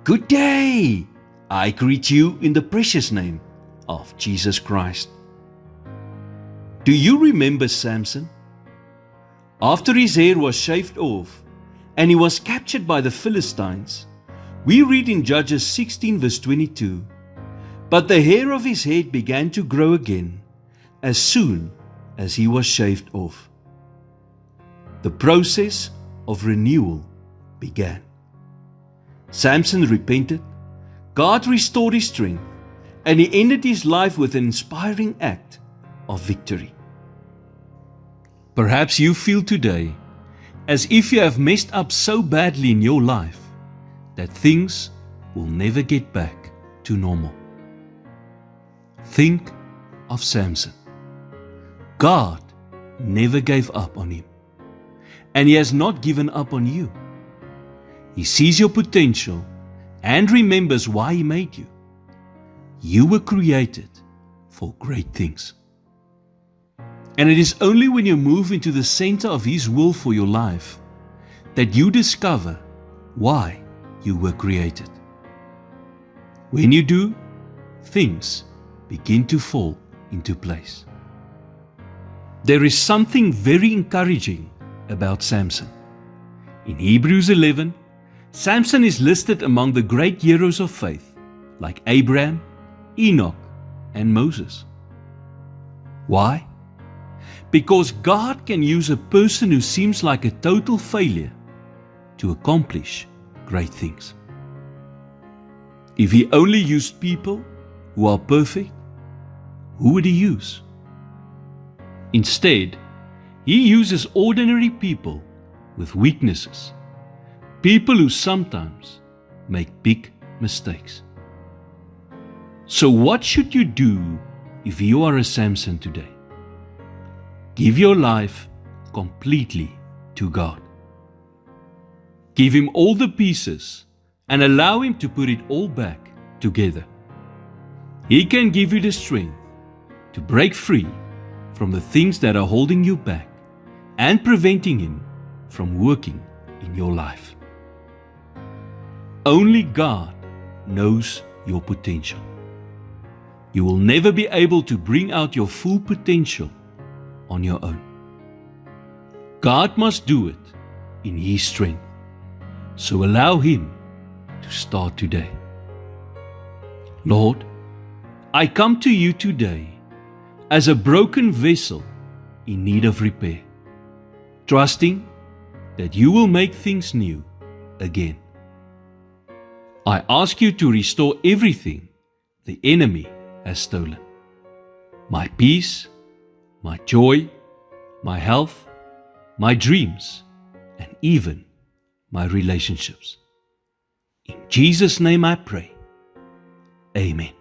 Good day! I greet you in the precious name of Jesus Christ. Do you remember Samson? After his hair was shaved off and he was captured by the Philistines, we read in Judges 16 verse 22, "But the hair of his head began to grow again as soon as he was shaved off." The process of renewal began. Samson repented, God restored his strength, and he ended his life with an inspiring act of victory. Perhaps you feel today as if you have messed up so badly in your life that things will never get back to normal. Think of Samson. God never gave up on him, and he has not given up on you. He sees your potential and remembers why he made you. You were created for great things. And it is only when you move into the center of His will for your life that you discover why you were created. When you do, things begin to fall into place. There is something very encouraging about Samson. In Hebrews 11, Samson is listed among the great heroes of faith, like Abraham, Enoch, and Moses. Why? Because God can use a person who seems like a total failure to accomplish great things. If He only used people who are perfect, who would He use? Instead, He uses ordinary people with weaknesses, people who sometimes make big mistakes. So what should you do if you are a Samson today? Give your life completely to God. Give Him all the pieces and allow Him to put it all back together. He can give you the strength to break free from the things that are holding you back and preventing Him from working in your life. Only God knows your potential. You will never be able to bring out your full potential on your own. God must do it in His strength. So allow Him to start today. Lord, I come to You today as a broken vessel in need of repair, trusting that You will make things new again. I ask You to restore everything the enemy has stolen. My peace, my joy, my health, my dreams, and even my relationships. In Jesus' name I pray. Amen.